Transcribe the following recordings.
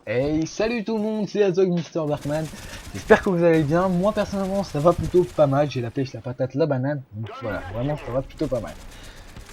Hey, salut tout le monde, c'est Azog Mister Darkman. J'espère que vous allez bien. Moi personnellement, ça va plutôt pas mal. J'ai la pêche, la patate, la banane. Donc voilà, vraiment, ça va plutôt pas mal.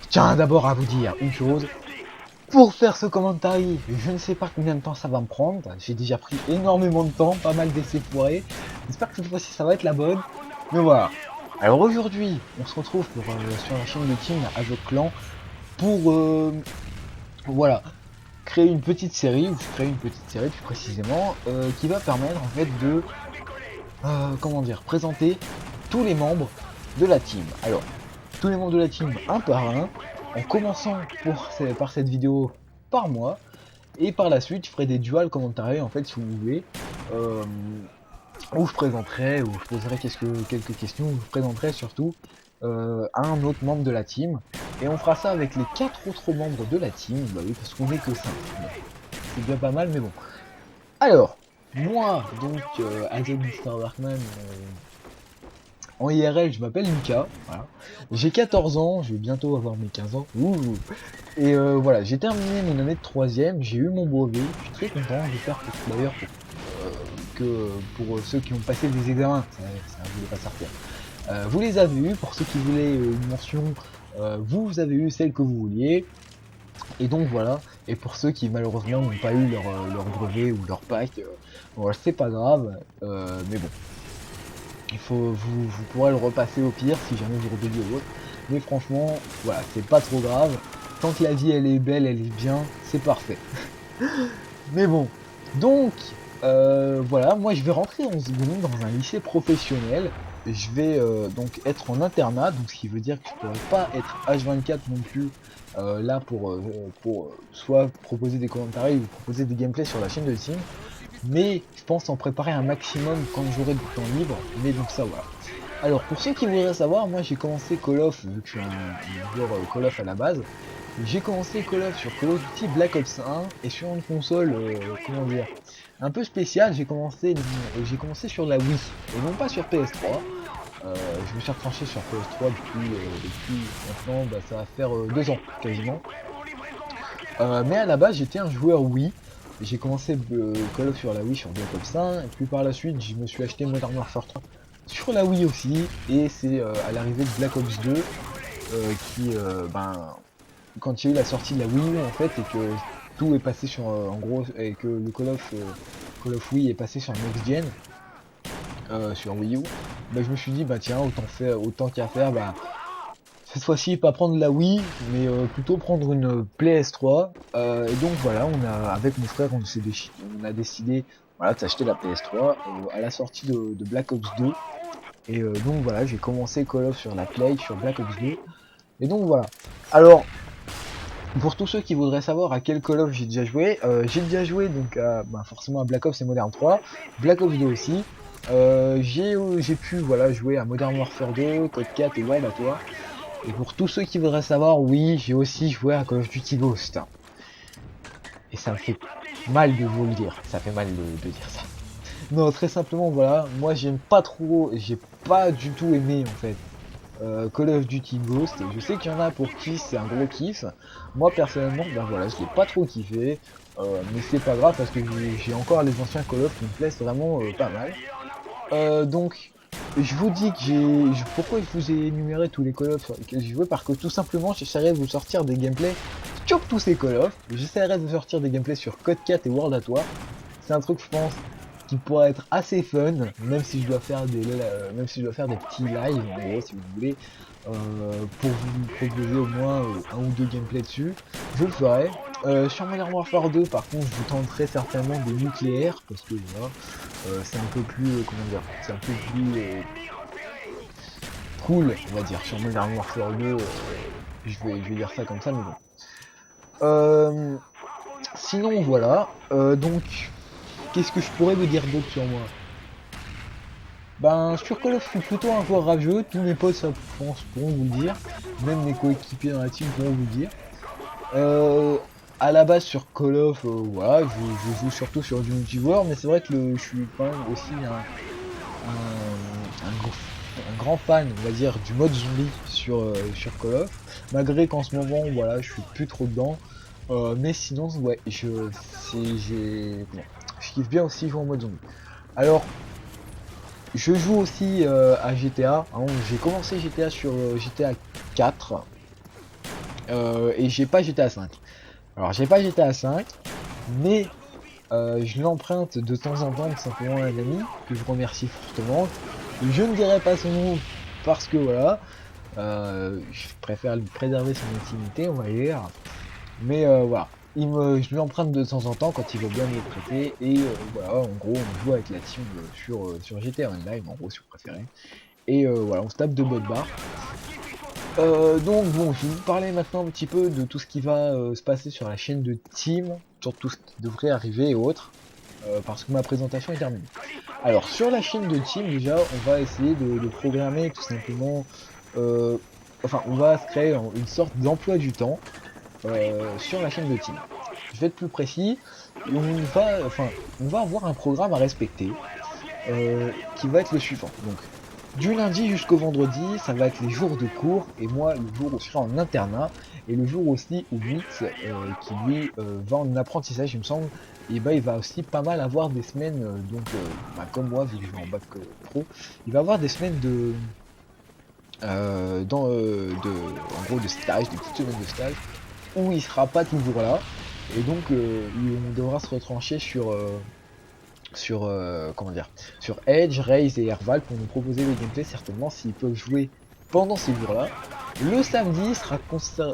Je tiens d'abord à vous dire une chose. Pour faire ce commentaire, je ne sais pas combien de temps ça va me prendre. J'ai déjà pris énormément de temps, pas mal d'essais foirés. J'espère que cette fois-ci, ça va être la bonne. Mais voilà. Alors aujourd'hui, on se retrouve sur la chaîne de Team Azog Clan pour voilà, créer une petite série, ou créer une petite série plus précisément, qui va permettre en fait de, comment dire, présenter tous les membres de la team. Alors, tous les membres de la team un par un, en commençant par cette vidéo par moi, et par la suite je ferai des dual commentaires en fait si vous voulez, euh, où je présenterai, où je poserai quelques questions, où je présenterai surtout un autre membre de la team. Et on fera ça avec les 4 autres membres de la team, bah oui, parce qu'on est que 5. C'est déjà pas mal, mais bon. Alors, moi, donc, Azog Mr. Darkman, en IRL, je m'appelle Lucas, voilà. J'ai 14 ans, je vais bientôt avoir mes 15 ans, ouh. Et voilà, j'ai terminé mon année de 3ème, j'ai eu mon brevet, je suis très content, j'espère que d'ailleurs pour ceux qui ont passé des examens, ça voulait pas sortir. Vous les avez eu, pour ceux qui voulaient une mention, vous avez eu celle que vous vouliez. Et donc voilà, et pour ceux qui malheureusement n'ont pas eu leur brevet ou leur pack, voilà, c'est pas grave, mais bon, vous pourrez le repasser au pire si jamais vous redoublez ou autre. Mais franchement, voilà, c'est pas trop grave. Tant que la vie elle est belle, elle est bien, c'est parfait. Mais bon, donc voilà, moi je vais rentrer en seconde dans un lycée professionnel. Je vais donc être en internat, donc ce qui veut dire que je pourrais pas être H24 non plus là pour soit proposer des commentaires ou proposer des gameplays sur la chaîne de Team. Mais je pense en préparer un maximum quand j'aurai du temps libre. Mais donc ça voilà. Alors pour ceux qui voudraient savoir, moi j'ai commencé Call of, vu que je suis un joueur Call of à la base. J'ai commencé Call of sur Call of Duty Black Ops 1 et sur une console, comment dire, un peu spéciale. J'ai commencé sur la Wii et non pas sur PS3. Je me suis retranché sur PS3 depuis maintenant, bah, ça va faire 2 ans quasiment. Mais à la base, j'étais un joueur Wii. J'ai commencé Call of sur la Wii sur Black Ops 1 et puis par la suite, je me suis acheté Modern Warfare 3 sur la Wii aussi. Et c'est à l'arrivée de Black Ops 2 ben, quand il y a eu la sortie de la Wii U en fait et que tout est passé sur en gros et que le Call of Wii est passé sur Next Gen sur Wii U, bah, je me suis dit bah tiens autant qu'à faire, bah cette fois-ci pas prendre la Wii mais plutôt prendre une PS3 et donc voilà, on a avec mon frère on a décidé voilà d'acheter la PS3 à la sortie de Black Ops 2 et donc voilà, j'ai commencé Call of sur la Play sur Black Ops 2 et donc voilà. Alors pour tous ceux qui voudraient savoir à quel Call of j'ai déjà joué donc forcément à Black Ops et Modern 3, Black Ops 2 aussi. J'ai pu voilà jouer à Modern Warfare 2, Code 4 et World at War. Et pour tous ceux qui voudraient savoir, oui, j'ai aussi joué à Call of Duty Ghost. Et ça me fait mal de vous le dire, ça fait mal de dire ça. Non, très simplement, voilà, moi j'ai pas du tout aimé en fait Call of Duty Ghost. Et je sais qu'il y en a pour qui c'est un gros kiff. Moi personnellement, ben voilà, je l'ai pas trop kiffé. Mais c'est pas grave parce que j'ai encore les anciens Call of qui me plaisent vraiment pas mal. Donc, je vous dis que pourquoi je vous ai énuméré tous les Call of sur lesquels j'ai joué, parce que tout simplement, j'essaierai de vous sortir des gameplays sur tous ces Call of. J'essaierai de vous sortir des gameplays sur Code 4 et World at War. C'est un truc, je pense, qui pourrait être assez fun, même si je dois faire des petits lives, en gros, si vous voulez, pour vous proposer au moins un ou deux gameplays dessus. Je le ferai. Sur Modern Warfare 2, par contre, je vous tenterai certainement des nucléaires, parce que voilà, c'est un peu plus, comment dire, c'est un peu plus cool, on va dire, sur Modern Warfare 2, je vais dire ça comme ça, mais bon. Sinon, voilà, donc, qu'est-ce que je pourrais vous dire d'autre sur moi? Ben, sur Call of, je suis plutôt un joueur rageux, tous mes potes, ça, je pense, pourront vous le dire, même mes coéquipiers dans la team pourront vous le dire. À la base sur Call of, voilà, je joue surtout sur du multijoueur, mais c'est vrai que je suis quand même aussi un grand fan, on va dire, du mode zombie sur Call of, malgré qu'en ce moment, voilà, je suis plus trop dedans. Mais sinon, ouais, j'ai, je kiffe bien aussi jouer en mode zombie. Alors, je joue aussi à GTA. Hein, j'ai commencé GTA sur GTA 4 et j'ai pas GTA 5. Alors, j'ai pas GTA 5, mais je l'emprunte de temps en temps tout simplement à un ami que je remercie fortement. Je ne dirai pas son nom parce que voilà, je préfère lui préserver son intimité, on va dire. Mais voilà, je lui emprunte de temps en temps quand il veut bien me le prêter. Et voilà, en gros, on joue avec la team sur GTA Online, en gros, si vous préférez. Et voilà, on se tape de bonnes barres. Donc bon, je vais vous parler maintenant un petit peu de tout ce qui va se passer sur la chaîne de Team, sur tout ce qui devrait arriver et autres, parce que ma présentation est terminée. Alors sur la chaîne de Team, déjà, on va essayer de programmer tout simplement, enfin, on va se créer une sorte d'emploi du temps sur la chaîne de Team. Je vais être plus précis, on va avoir un programme à respecter qui va être le suivant. Donc, du lundi jusqu'au vendredi, ça va être les jours de cours, et moi, le jour où je serai en internat, et le jour aussi où Mix, qui lui va en apprentissage, il me semble, et bah il va aussi pas mal avoir des semaines, comme moi, vu que je vais en bac pro, il va avoir des semaines en gros, de stage, des petites semaines de stage, où il sera pas toujours là, et donc on devra se retrancher comment dire, sur Edge, Raze et Herval pour nous proposer des gameplays certainement s'ils peuvent jouer pendant ces jours-là. Le samedi sera concerné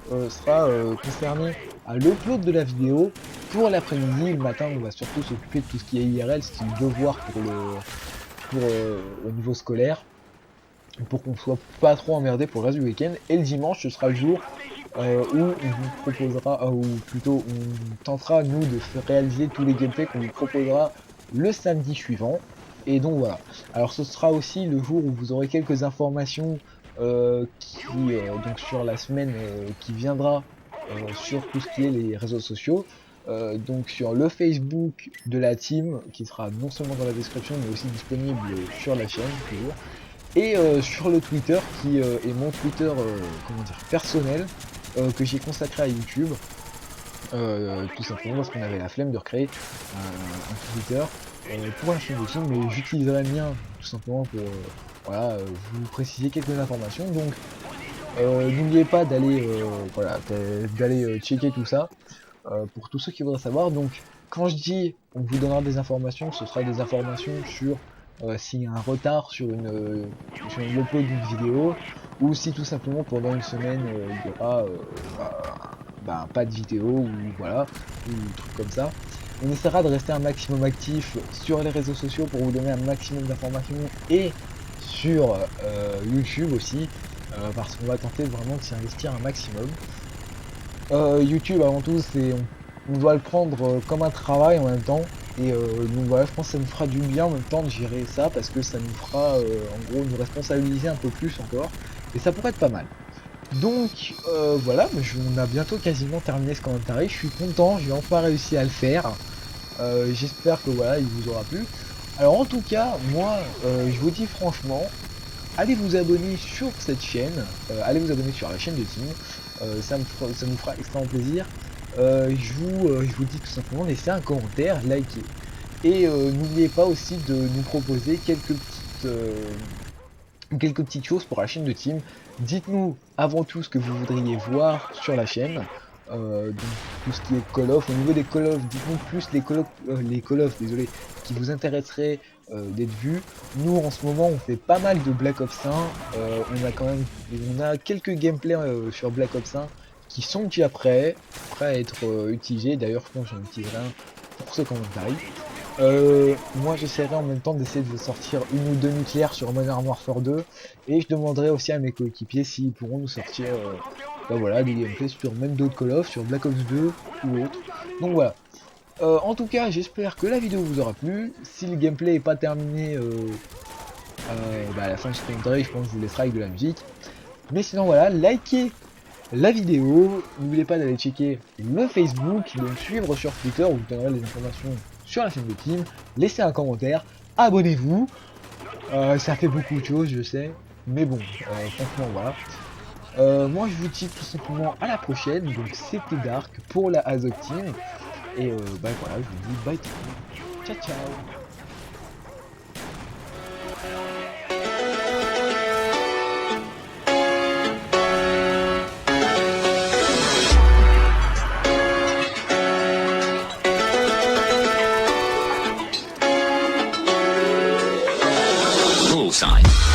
à l'upload de la vidéo. Pour l'après-midi, le matin, on va surtout s'occuper de tout ce qui est IRL, style devoir au niveau scolaire, pour qu'on soit pas trop emmerdé pour le reste du week-end. Et le dimanche, ce sera le jour où on vous proposera, ou plutôt on tentera nous de réaliser tous les gameplays qu'on vous proposera le samedi suivant. Et donc voilà. Alors ce sera aussi le jour où vous aurez quelques informations donc sur la semaine qui viendra sur tout ce qui est les réseaux sociaux. Donc sur le Facebook de la team qui sera non seulement dans la description mais aussi disponible sur la chaîne toujours. Et sur le Twitter qui est mon Twitter comment dire, personnel que j'ai consacré à YouTube. Tout simplement parce qu'on avait la flemme de recréer un Twitter pour la chaîne de team, mais j'utiliserai le mien tout simplement pour voilà, vous préciser quelques informations. Donc n'oubliez pas d'aller d'aller checker tout ça pour tous ceux qui voudraient savoir. Donc quand je dis on vous donnera des informations, ce sera des informations sur s'il y a un retard sur une upload d'une vidéo, ou si tout simplement pendant une semaine il y aura pas de vidéo, ou voilà, ou trucs comme ça. On essaiera de rester un maximum actif sur les réseaux sociaux pour vous donner un maximum d'informations, et sur YouTube aussi, parce qu'on va tenter vraiment de s'y investir un maximum. YouTube avant tout, on doit le prendre comme un travail en même temps, et donc voilà, je pense que ça nous fera du bien en même temps de gérer ça, parce que ça nous fera en gros nous responsabiliser un peu plus encore, et ça pourrait être pas mal. Donc voilà, on a bientôt quasiment terminé ce commentaire, je suis content, j'ai enfin réussi à le faire. J'espère que voilà, il vous aura plu. Alors en tout cas, moi je vous dis franchement, allez vous abonner sur cette chaîne, allez vous abonner sur la chaîne de Team, ça nous fera extrêmement plaisir. Je vous dis tout simplement, laissez un commentaire, likez. Et n'oubliez pas aussi de nous proposer quelques petites choses pour la chaîne de Team. Dites-nous avant tout ce que vous voudriez voir sur la chaîne. Donc tout ce qui est Call of, au niveau des Call of, dites-nous plus les Call of, désolé, qui vous intéresseraient d'être vus. Nous en ce moment on fait pas mal de Black Ops 1, on a quelques gameplays sur Black Ops 1 qui sont déjà prêts à être utilisés. D'ailleurs je pense que j'en utiliserai un pour ce commentaire. Moi j'essaierai en même temps d'essayer de vous sortir une ou deux nucléaires sur Modern Warfare 2, et je demanderai aussi à mes coéquipiers s'ils pourront nous sortir voilà, des gameplays sur même d'autres Call of, sur Black Ops 2 ou autre. Donc voilà. En tout cas, j'espère que la vidéo vous aura plu. Si le gameplay n'est pas terminé à la fin de ce commentaire, je pense que je vous laisserai avec de la musique. Mais sinon voilà, likez la vidéo, n'oubliez pas d'aller checker le Facebook, de me suivre sur Twitter où je donnerai les informations sur la chaîne de Team, laissez un commentaire, abonnez-vous, ça fait beaucoup de choses je sais, mais bon, franchement voilà. Moi je vous dis tout simplement à la prochaine, donc c'était Dark pour la Azok Team, et voilà, je vous dis bye tout le monde. Ciao ciao. Bullseye.